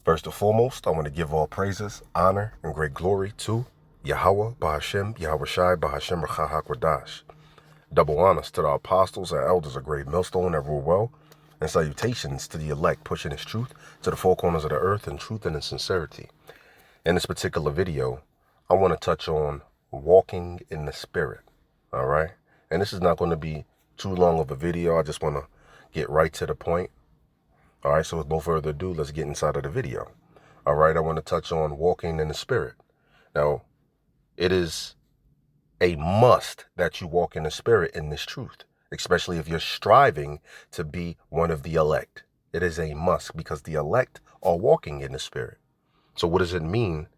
First and foremost, I want to give all praises, honor, and great glory to Yahweh, Bahashem, Yahweh Shai, Bahashem, Rachahakwadash. Double honors to the apostles and elders of Great Millstone that rule well, and salutations to the elect pushing his truth to the four corners of the earth in truth and in sincerity. In this particular video, I want to touch on walking in the Spirit, all right? And this is not going to be too long of a video. I just want to get right to the point. All right, so with no further ado, let's get inside of the video. All right, I want to touch on walking in the Spirit. Now, it is a must that you walk in the Spirit in this truth, especially if you're striving to be one of the elect. It is a must because the elect are walking in the Spirit. So what does it mean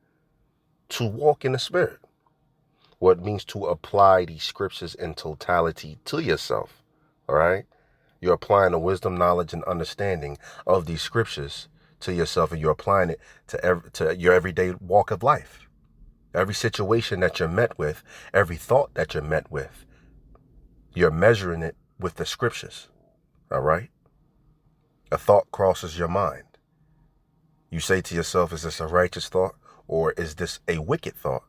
to walk in the Spirit? Well, it means to apply these scriptures in totality to yourself, all right? You're applying the wisdom, knowledge, and understanding of these scriptures to yourself, and you're applying it to your everyday walk of life. Every situation that you're met with, every thought that you're met with, you're measuring it with the scriptures, all right? A thought crosses your mind. You say to yourself, is this a righteous thought or is this a wicked thought?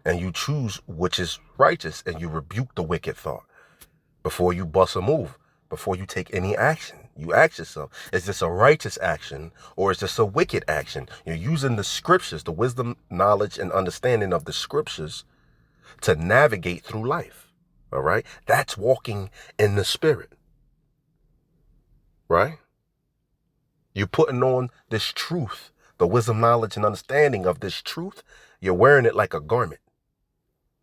And you choose which is righteous and you rebuke the wicked thought. Before you bust a move, before you take any action, you ask yourself, is this a righteous action or is this a wicked action? You're using the scriptures, the wisdom, knowledge, and understanding of the scriptures to navigate through life, all right? That's walking in the Spirit, right? You're putting on this truth, the wisdom, knowledge, and understanding of this truth. You're wearing it like a garment,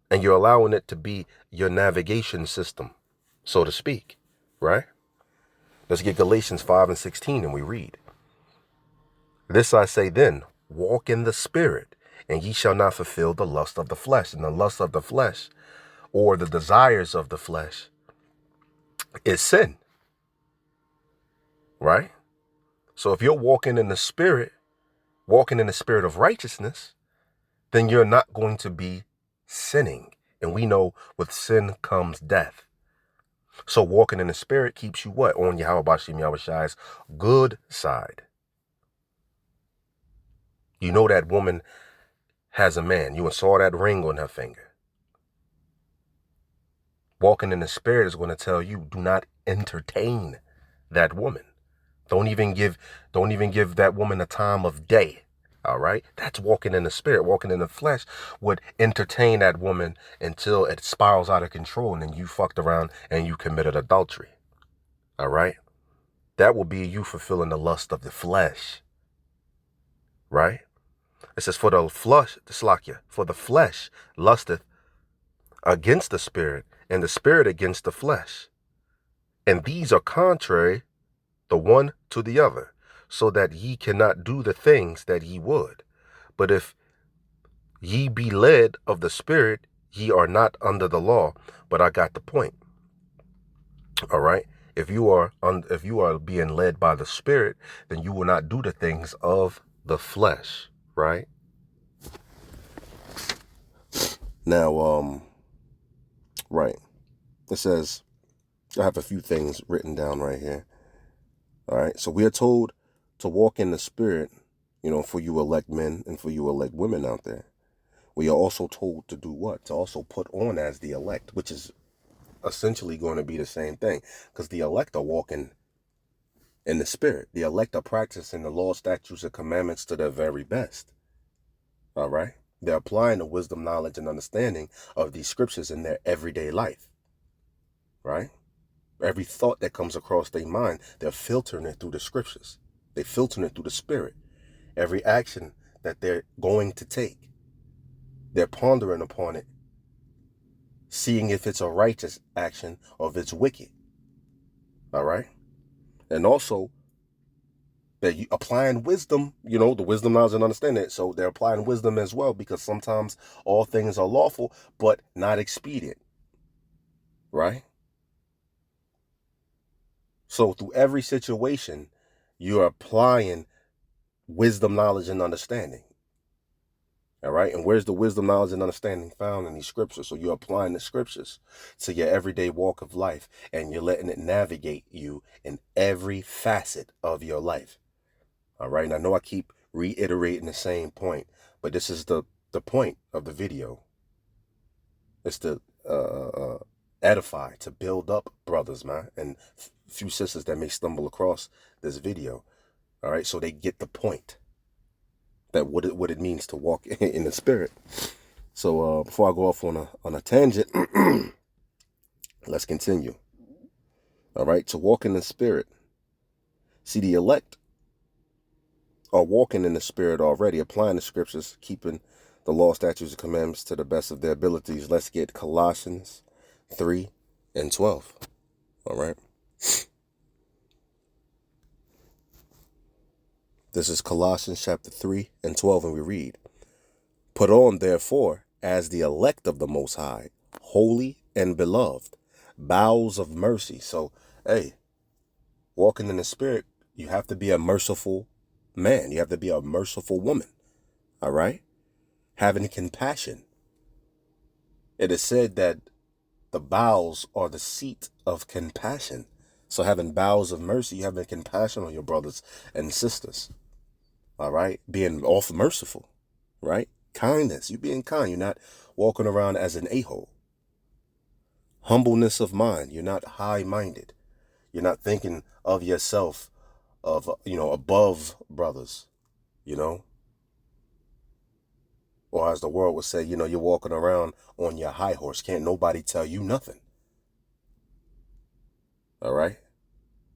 and you're allowing it to be your navigation system, so to speak, right? Let's get Galatians 5:16, and we read, "This I say then, walk in the Spirit, and ye shall not fulfill the lust of the flesh." And the lust of the flesh, or the desires of the flesh, is sin, right? So if you're walking in the Spirit of righteousness, then you're not going to be sinning. And we know with sin comes death. So walking in the Spirit keeps you what? On Yahweh Bashim Yahweh Shai's good side. You know that woman has a man. You saw that ring on her finger. Walking in the Spirit is going to tell you, do not entertain that woman. Don't even give that woman a time of day. All right. That's walking in the Spirit. Walking in the flesh would entertain that woman until it spirals out of control and then you fucked around and you committed adultery. All right. That will be you fulfilling the lust of the flesh. Right. It says, for the flesh lusteth against the Spirit, and the Spirit against the flesh. And these are contrary the one to the other, so that ye cannot do the things that ye would. But if ye be led of the Spirit, ye are not under the law. But I got the point. All right. If you are being led by the Spirit, then you will not do the things of the flesh. Right. Now, right. It says, I have a few things written down right here. All right. So we are told to walk in the Spirit, for you elect men and for you elect women out there. We are also told to do what? To also put on as the elect, which is essentially going to be the same thing, because the elect are walking in the Spirit. The elect are practicing the law, statutes, and commandments to their very best. All right. They're applying the wisdom, knowledge, and understanding of these scriptures in their everyday life. Right. Every thought that comes across their mind, they're filtering it through the scriptures. They're filtering it through the Spirit. Every action that they're going to take, they're pondering upon it, seeing if it's a righteous action or if it's wicked. All right. And also, they're applying wisdom, the wisdom, knowledge, and understanding. So they're applying wisdom as well, because sometimes all things are lawful, but not expedient. Right. So through every situation, you're applying wisdom, knowledge, and understanding. All right. And where's the wisdom, knowledge, and understanding found in these scriptures? So you're applying the scriptures to your everyday walk of life, and you're letting it navigate you in every facet of your life. All right. And I know I keep reiterating the same point. But this is the point of the video. It's to edify, to build up brothers, man, and few sisters that may stumble across this video. All right, so they get the point that what it means to walk in the spirit. So before I go off on a tangent, let's continue. All right, to walk in the spirit. See, the elect are walking in the spirit already, applying the scriptures, keeping the law, statutes, and commandments to the best of their abilities. Let's get Colossians 3 and 12. All right. This is Colossians chapter 3 and 12, and we read, "Put on, therefore, as the elect of the Most High, holy and beloved, bowels of mercy." So, hey, walking in the spirit, you have to be a merciful man. You have to be a merciful woman. All right? Having compassion. It is said that the bowels are the seat of compassion. So having bowels of mercy, you having compassion on your brothers and sisters. All right? Being off merciful. Right? Kindness. You being kind. You're not walking around as an a-hole. Humbleness of mind. You're not high-minded. You're not thinking of yourself of, above brothers, or as the world would say, you're walking around on your high horse. Can't nobody tell you nothing. All right.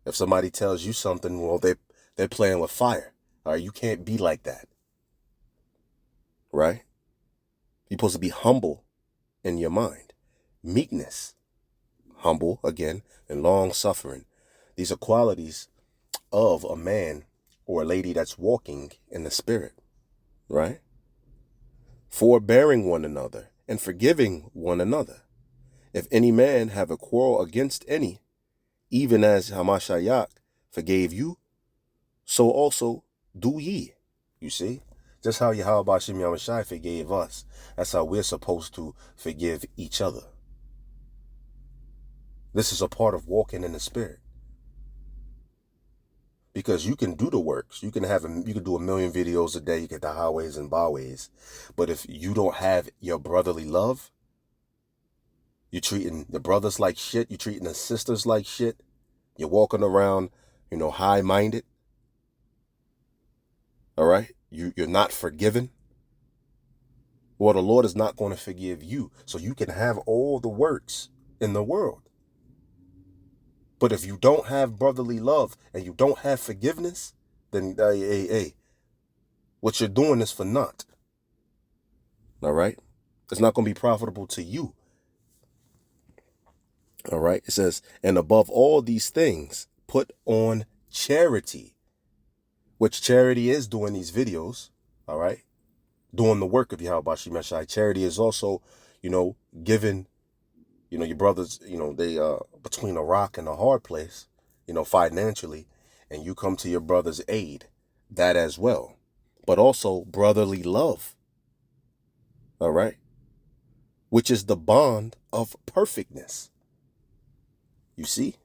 If somebody tells you something, well, they're playing with fire. All right. You can't be like that. Right. You're supposed to be humble in your mind. Meekness, humble again, and long suffering. These are qualities of a man or a lady that's walking in the spirit. Right. Forbearing one another and forgiving one another. If any man have a quarrel against any, even as Hamashiach forgave you, so also do ye. You see? Just how Yahweh Bashim Yahushai forgave us. That's how we're supposed to forgive each other. This is a part of walking in the spirit. Because you can do the works. You can do a million videos a day. You get the highways and byways. But if you don't have your brotherly love, you're treating the brothers like shit. You're treating the sisters like shit. You're walking around, high-minded. All right? You're not forgiven. Well, the Lord is not going to forgive you. So you can have all the works in the world. But if you don't have brotherly love and you don't have forgiveness, then, what you're doing is for naught. All right? It's not going to be profitable to you. All right? It says, and above all these things, put on charity, which charity is doing these videos. All right? Doing the work of Yahweh Bashim Yashai. Charity is also, giving, your brothers, they between a rock and a hard place, financially, and you come to your brother's aid, that as well. But also brotherly love. All right? Which is the bond of perfectness. You see?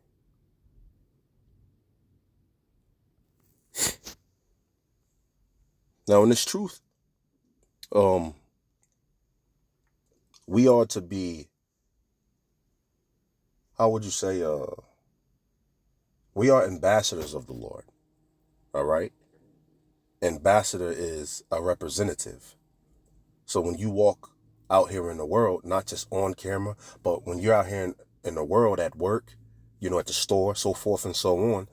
Now, in this truth, we are to be, how would you say, we are ambassadors of the Lord. All right? Ambassador is a representative. So when you walk out here in the world, not just on camera, but when you're out here in the world at work, at the store, so forth and so on,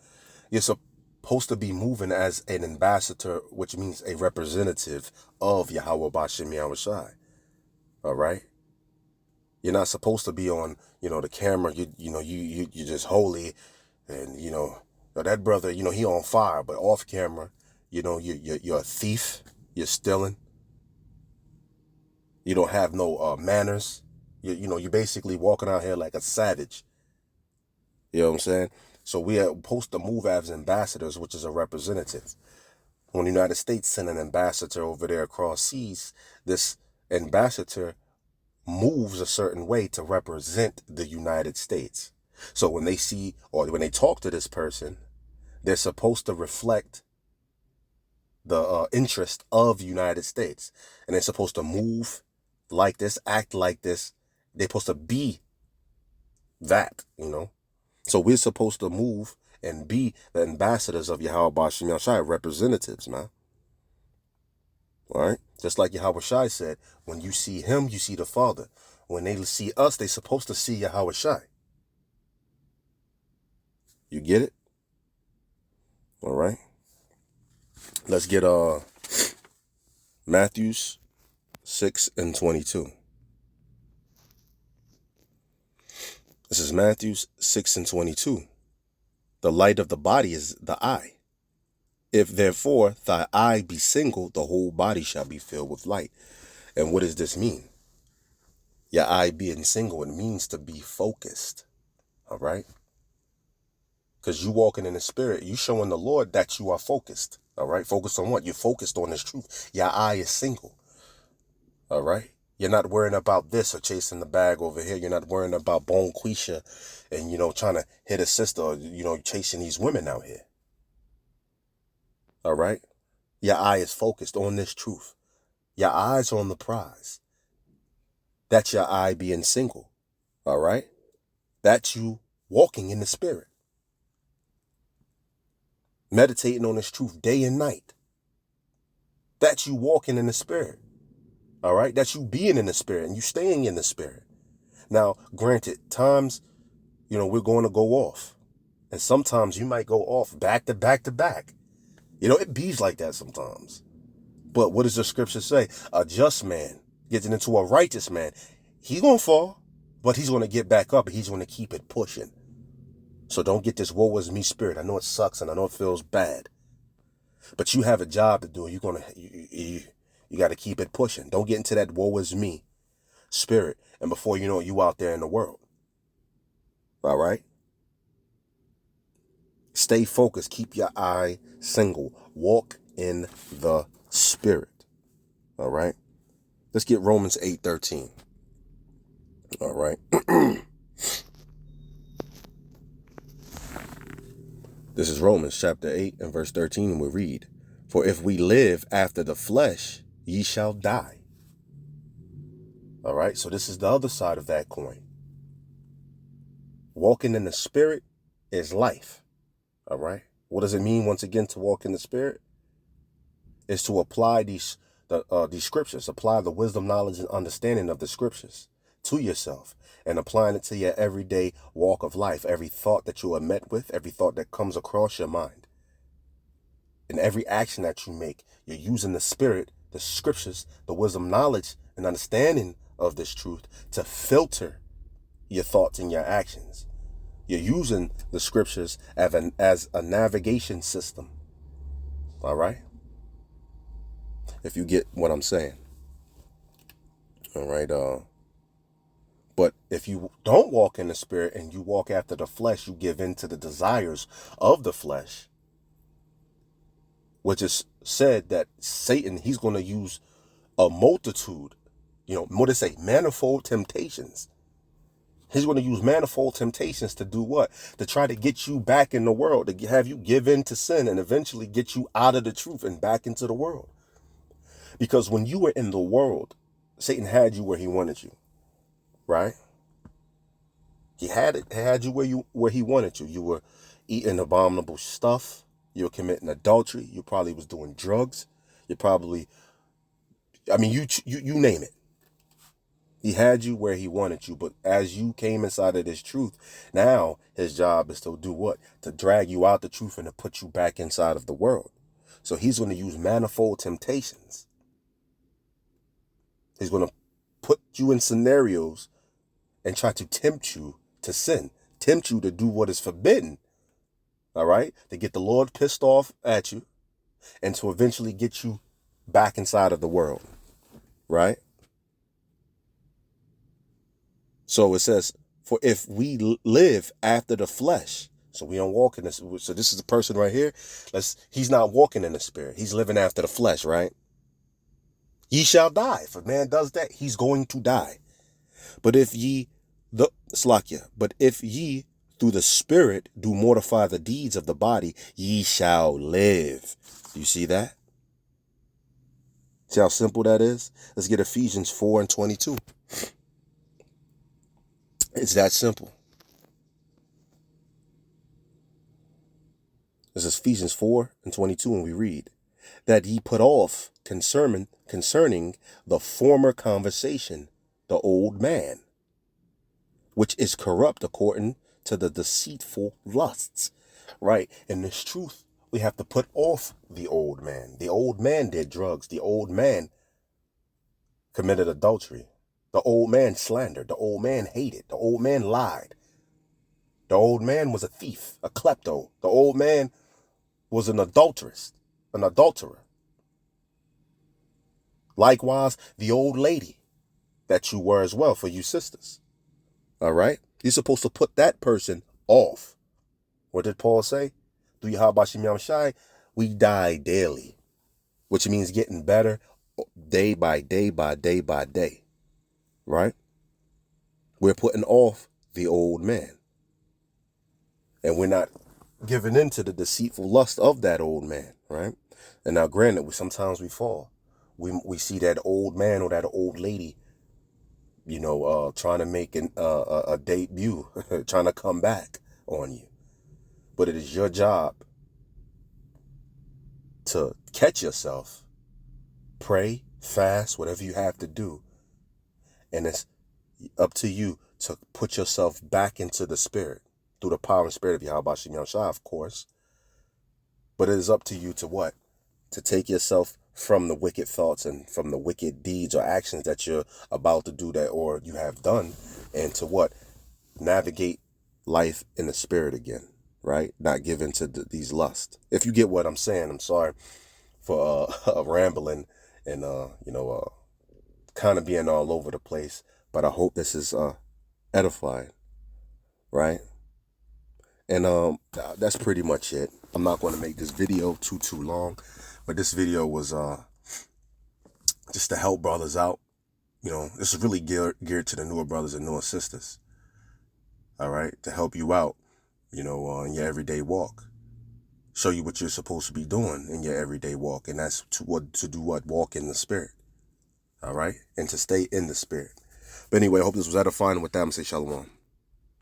you're supposed to be moving as an ambassador, which means a representative of Yahweh Bashim Yahushai. All right? You're not supposed to be on, the camera. You're just holy, and that brother, he on fire, but off camera, you're a thief. You're stealing. You don't have no manners. You're basically walking out here like a savage. You know what I'm saying? So we are supposed to move as ambassadors, which is a representative. When the United States send an ambassador over there across seas, this ambassador moves a certain way to represent the United States. So when they see or when they talk to this person, they're supposed to reflect the interest of the United States. And they're supposed to move like this, act like this. They're supposed to be that, you know. So we're supposed to move and be the ambassadors of Yahweh Bashim Yahshai, representatives, man. All right? Just like Yahweh Shai said, when you see him, you see the Father. When they see us, they're supposed to see Yahweh Shai. You get it? All right. Let's get Matthew 6:22. This is Matthew 6:22. The light of the body is the eye. If therefore thy eye be single, the whole body shall be filled with light. And what does this mean? Your eye being single, it means to be focused. All right? Because you walking in the spirit, you showing the Lord that you are focused. All right? Focused on what? You're focused on this truth. Your eye is single. All right? You're not worrying about this or chasing the bag over here. You're not worrying about Bone Quisha and, you know, trying to hit a sister or, you know, chasing these women out here. All right? Your eye is focused on this truth. Your eyes on the prize. That's your eye being single. All right? That's you walking in the spirit. Meditating on this truth day and night. That's you walking in the spirit. All right? That's you being in the spirit and you staying in the spirit. Now, granted, times, you know, we're going to go off. And sometimes you might go off back to back to back. You know, it bees like that sometimes. But what does the scripture say? A just man getting into a righteous man. He's going to fall, but he's going to get back up and he's going to keep it pushing. So don't get this woe is me spirit. I know it sucks and I know it feels bad. But you have a job to do. You got to keep it pushing. Don't get into that woe is me spirit. And before you know it, you out there in the world. All right? Stay focused. Keep your eye single. Walk in the spirit. All right? Let's get Romans 8:13. All right? This is Romans chapter 8 and verse 13, and we read, for if we live after the flesh, ye shall die. All right? So this is the other side of that coin. Walking in the spirit is life. All right? What does it mean, once again, to walk in the spirit? Is to apply these scriptures, apply the wisdom, knowledge, and understanding of the scriptures to yourself and applying it to your everyday walk of life. Every thought that you are met with, every thought that comes across your mind, and every action that you make, you're using the spirit, the scriptures, the wisdom, knowledge, and understanding of this truth to filter your thoughts and your actions. You're using the scriptures as a navigation system. All right? If you get what I'm saying. All right. But if you don't walk in the spirit and you walk after the flesh, you give in to the desires of the flesh, which is said that Satan, he's going to use a multitude, you know, what does it say? Manifold temptations. He's going to use manifold temptations to do what? To try to get you back in the world, to have you give in to sin and eventually get you out of the truth and back into the world. Because when you were in the world, Satan had you where he wanted you, right? He had you where he wanted you. You were eating abominable stuff. You were committing adultery. You probably was doing drugs. You probably, I mean, you name it. He had you where he wanted you, but as you came inside of this truth, now his job is to do what? To drag you out the truth and to put you back inside of the world. So he's going to use manifold temptations. He's going to put you in scenarios and try to tempt you to sin, tempt you to do what is forbidden, all right? To get the Lord pissed off at you and to eventually get you back inside of the world, right? So it says, for if we live after the flesh, so we don't walk in this. So this is the person right here. He's not walking in the spirit. He's living after the flesh, right? Ye shall die. If a man does that, he's going to die. But if ye through the spirit do mortify the deeds of the body, ye shall live. You see that? See how simple that is? Let's get Ephesians 4 and 22. It's that simple. This is Ephesians 4 and 22, and we read, that ye put off concerning the former conversation, the old man, which is corrupt according to the deceitful lusts. Right? In this truth, we have to put off the old man. The old man did drugs. The old man committed adultery. The old man slandered. The old man hated. The old man lied. The old man was a thief, a klepto. The old man was an adulteress, an adulterer. Likewise, the old lady that you were as well, for you sisters. All right? You're supposed to put that person off. What did Paul say? Through Yahabashim Yamshai, we die daily, which means getting better day by day by day by day. Right? We're putting off the old man. And we're not giving in to the deceitful lust of that old man. Right? And now, granted, sometimes we fall. We see that old man or that old lady, trying to make a debut, trying to come back on you. But it is your job to catch yourself, pray, fast, whatever you have to do. And it's up to you to put yourself back into the spirit through the power and spirit of Yahweh Shem Yahshua, of course. But it is up to you to what? To take yourself from the wicked thoughts and from the wicked deeds or actions that you're about to do that or you have done, and to what? Navigate life in the spirit again. Right? Not give in to these lusts. If you get what I'm saying, I'm sorry for rambling and, kind of being all over the place. But I hope this is edifying. Right? And that's pretty much it. I'm not going to make this video too long. But this video was just to help brothers out. This is really geared to the newer brothers and newer sisters. All right? To help you out. In your everyday walk. Show you what you're supposed to be doing in your everyday walk. And that's to do what? Walk in the spirit. All right? And to stay in the spirit. But anyway, I hope this was edifying. With that, I'm going to say shalom.